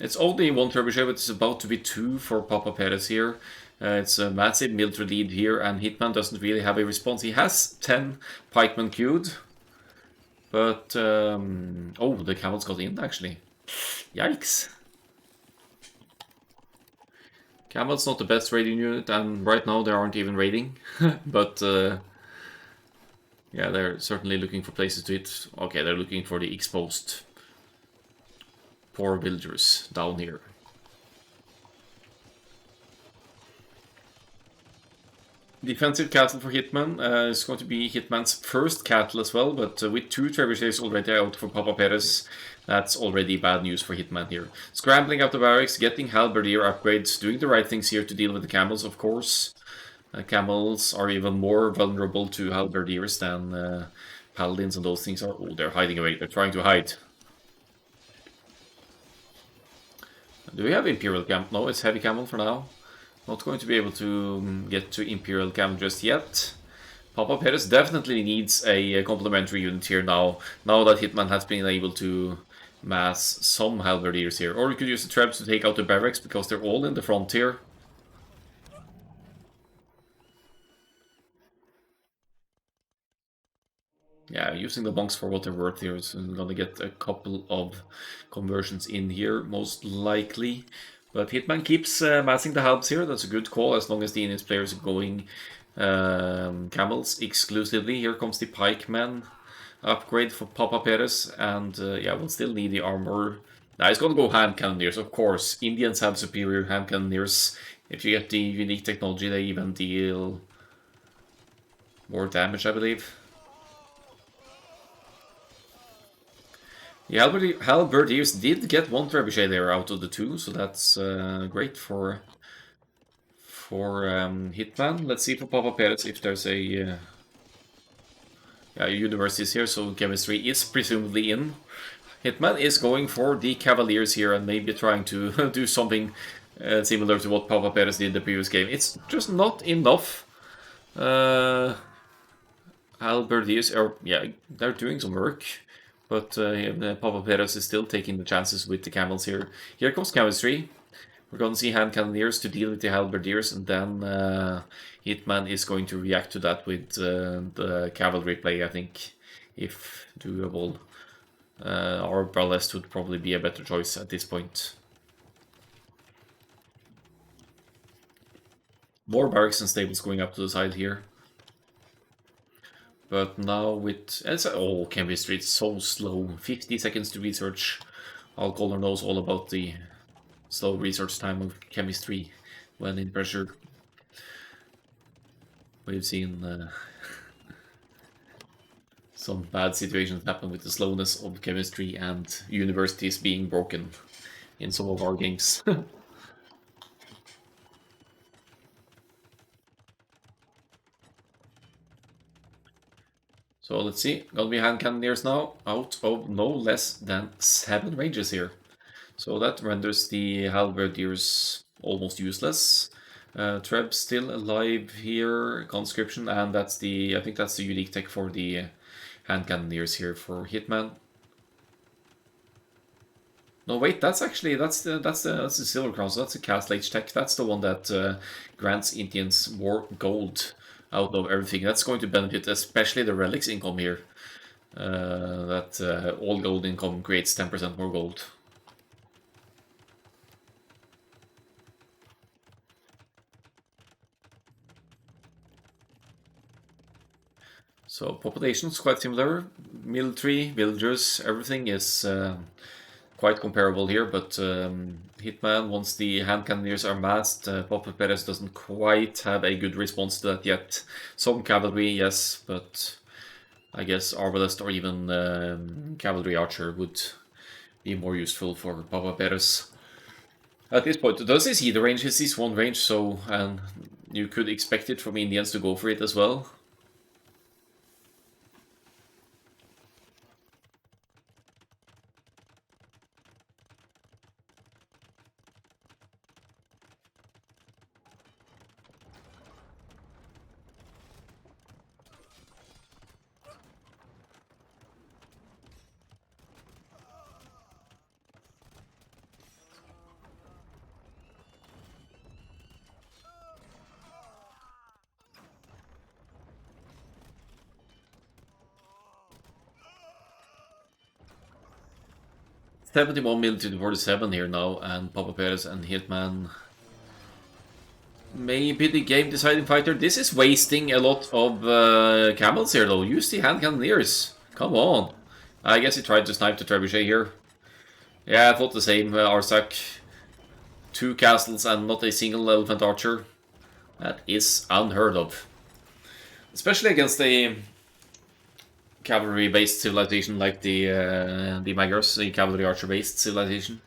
it's only one trebuchet, but it's about to be 2 for Papa Perez here. It's a massive military lead here, and Hitman doesn't really have a response. He has 10 pikemen queued. But, oh, the camels got in, actually. Yikes. Camel's not the best raiding unit, and right now they aren't even raiding. But, yeah, they're certainly looking for places to hit. Okay, they're looking for the exposed poor villagers down here. Defensive castle for Hitman is going to be Hitman's first castle as well, but with 2 trebuchets already out for Papa Perez, that's already bad news for Hitman here. Scrambling up the barracks, getting halberdier upgrades, doing the right things here to deal with the camels, of course. Camels are even more vulnerable to halberdiers than paladins, and those things are... Oh, they're hiding away. They're trying to hide. Do we have Imperial Camel? No, it's Heavy Camel for now. Not going to be able to get to Imperial Camp just yet. Papa Perez definitely needs a complementary unit here now that Hitman has been able to mass some halberdiers here. Or you could use the traps to take out the barracks, because they're all in the front here. Yeah, using the monks for what they're worth here is gonna get a couple of conversions in here, most likely. But Hitman keeps massing the halbs here. That's a good call, as long as the Innis players are going camels exclusively. Here comes the pikeman upgrade for Papa Perez, and yeah, we'll still need the armor. Now he's gonna go hand cannoneers, of course. Indians have superior hand cannoneers. If you get the unique technology, they even deal more damage, I believe. The halberdiers did get 1 trebuchet there out of the 2, so that's great for Hitman. Let's see for Papa Perez if there's a yeah, universities here, so chemistry is presumably in. Hitman is going for the Cavaliers here and maybe trying to do something similar to what Papa Perez did in the previous game. It's just not enough. Halberdiers are, yeah, they're doing some work. But Papa Perez is still taking the chances with the camels here. Here comes chemistry. We're going to see hand cannoneers to deal with the halberdiers, and then Hitman is going to react to that with the cavalry play, I think, if doable. Or Ballast would probably be a better choice at this point. More barracks and stables going up to the side here. But now with... oh, chemistry, it's so slow. 50 seconds to research. Alcoller knows all about the slow research time of chemistry when in pressure. We've seen Some bad situations happen with the slowness of chemistry and universities being broken in some of our games. So let's see. Gonna be hand cannoneers now, out of no less than 7 ranges here. So that renders the halberdiers almost useless. Treb still alive here, conscription, and that's the I think that's the unique tech for the hand cannoneers here for Hitman. No, wait, that's actually that's the silver crown. So that's the castle age tech. That's the one that grants Indians more gold out of everything. That's going to benefit especially the relics income here. That all gold income creates 10% more gold. So population's quite similar. Military, villagers, everything is quite comparable here, but Hitman, once the hand cannoneers are massed, Papa Perez doesn't quite have a good response to that yet. Some cavalry, yes, but I guess arbalest or even cavalry archer would be more useful for Papa Perez. At this point, does he see the range? He sees one range, so you could expect it from Indians to go for it as well. $71 million to 47 here now, and Papa Perez and Hitman. Maybe the game deciding fighter. This is wasting a lot of camels here though. Use the hand cannoneers. Come on. I guess he tried to snipe the trebuchet here. Yeah, I thought the same, Arsak. 2 castles and not a single elephant archer. That is unheard of. Especially against a cavalry-based civilization like the Magyars, the cavalry archer-based civilization.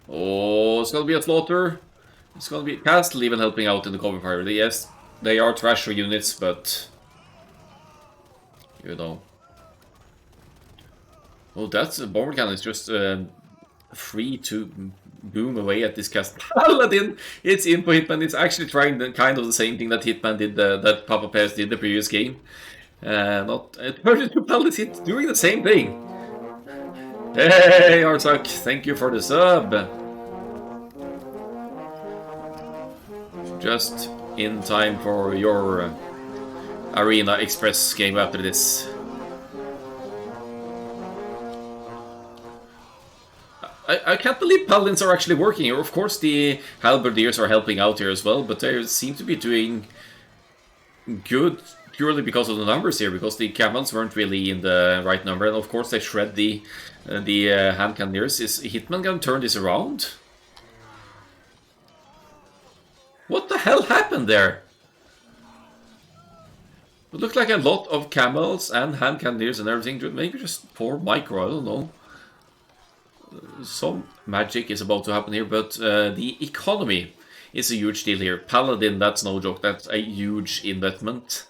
Oh, it's gonna be a slaughter. It's gonna be Castle even helping out in the cover fire. Yes, they are trasher units, but you know. Oh, that's a bomber cannon is just free to boom away at this castle. Paladin, it's in for Hitman. It's actually trying kind of the same thing that Hitman did, that Papa Perez did the previous game. Not 32 Paladins, it's doing the same thing. Hey, Artak, thank you for the sub. Just in time for your Arena Express game after this. I can't believe paladins are actually working here. Of course, the halberdiers are helping out here as well, but they seem to be doing good purely because of the numbers here, because the camels weren't really in the right number, and of course they shred the hand cannoneers. Is Hitman gonna turn this around? What the hell happened there? It looked like a lot of camels and hand cannoneers and everything. Maybe just poor micro, I don't know. Some magic is about to happen here, but the economy is a huge deal here. Paladin, that's no joke. That's a huge investment.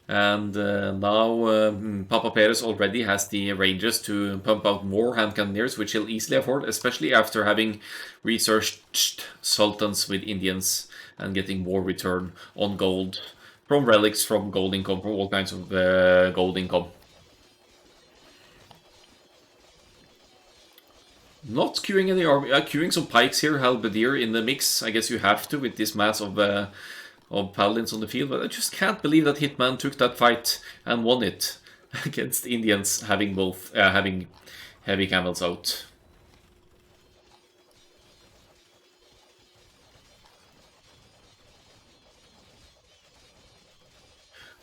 And now Papa Perez already has the ranges to pump out more hand cannoneers, which he'll easily afford, especially after having researched sultans with Indians and getting more return on gold from relics, from gold income, from all kinds of gold income. Not queuing any army, queuing some pikes here, halberdier in the mix. I guess you have to with this mass of paladins on the field, but I just can't believe that Hitman took that fight and won it against Indians having both having heavy camels out.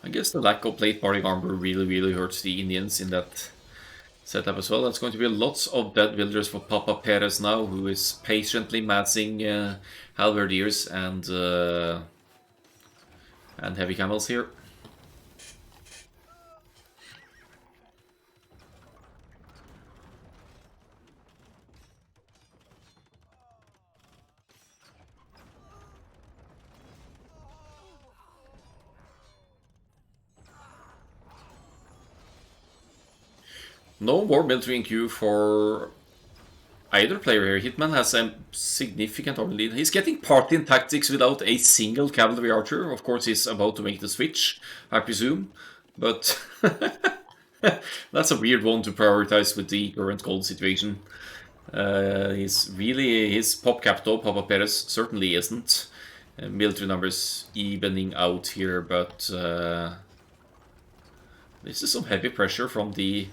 I guess the lack of plate party armor really hurts the Indians in that setup as well. That's going to be lots of dead builders for Papa Perez now, who is patiently massing halberdiers and heavy camels here. No more military in queue for either player here. Hitman has a significant army lead. He's getting party in tactics without a single cavalry archer. Of course, he's about to make the switch, I presume. But that's a weird one to prioritize with the current gold situation. He's really his pop cap though. Papa Perez certainly isn't. Military numbers evening out here, but this is some heavy pressure from the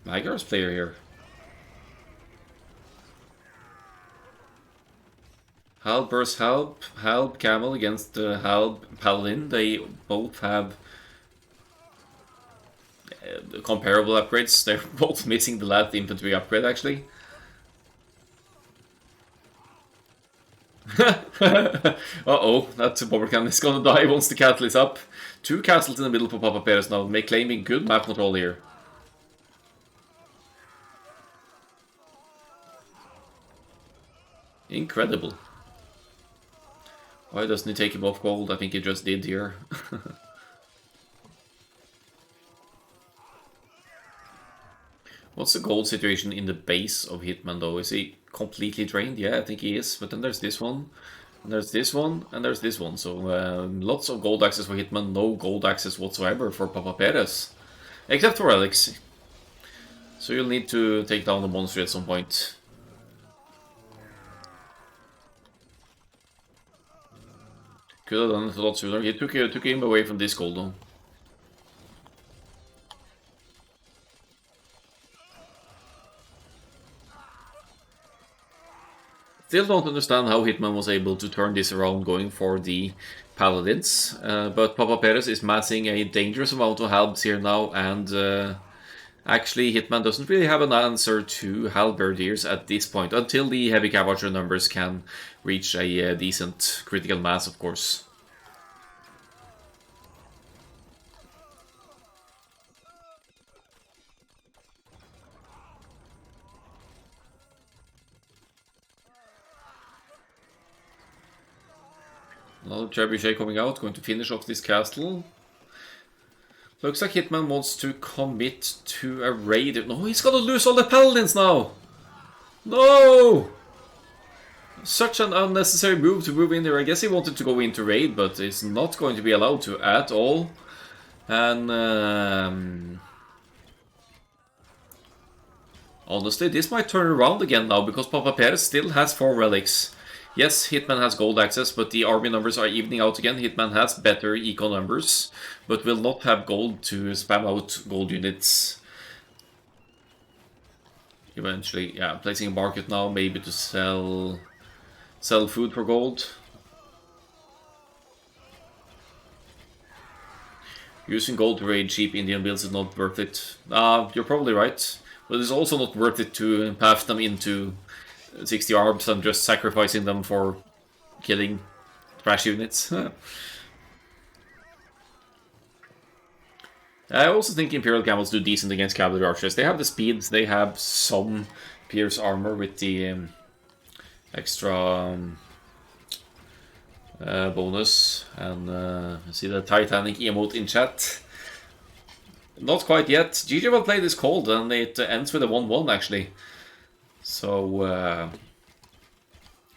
Magyars player here. Halb versus Halb. Halb Camel against Halb Paladin. They both have comparable upgrades. They're both missing the last infantry upgrade, actually. Uh-oh, that bomber cannon is gonna die once the castle is up. Two castles in the middle for Papa Perez now, claiming good map control here. Incredible. Why doesn't he take him off gold? I think he just did here. What's the gold situation in the base of Hitman though? Is he completely drained? Yeah, I think he is. But then there's this one, and there's this one, and there's this one. So lots of gold access for Hitman, no gold access whatsoever for Papa Perez. Except for Alex. So you'll need to take down the monster at some point. Could have done it a lot sooner. He took him away from this gold though. Still don't understand how Hitman was able to turn this around going for the Paladins, but Papa Perez is massing a dangerous amount of halbs here now, and actually Hitman doesn't really have an answer to halberdiers at this point, until the heavy cavalry numbers can reach a decent critical mass, of course. Another trebuchet coming out, going to finish off this castle. Looks like Hitman wants to commit to a raid. No, he's gonna lose all the paladins now! No! Such an unnecessary move to move in there. I guess he wanted to go into raid, but is not going to be allowed to at all. And honestly, this might turn around again now, because Papa Perez still has 4 relics. Yes, Hitman has gold access, but the army numbers are evening out again. Hitman has better eco numbers, but will not have gold to spam out gold units. Eventually, yeah, placing a market now, maybe to sell food for gold. Using gold to raid cheap Indian builds is not worth it. You're probably right, but it's also not worth it to path them into 60 arms and just sacrificing them for killing trash units. I also think Imperial Camels do decent against cavalry archers. They have the speed, they have some pierce armor with the extra bonus. And see the Titanic emote in chat. Not quite yet. GG well played is cold, and it ends with a 1-1 actually. So,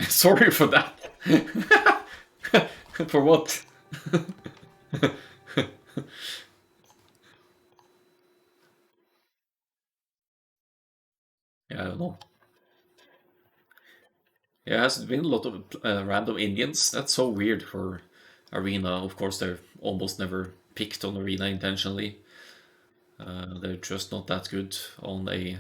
sorry for that. For what? Yeah, I don't know. Yeah, has been a lot of random Indians. That's so weird for Arena. Of course, they're almost never picked on Arena intentionally. They're just not that good on a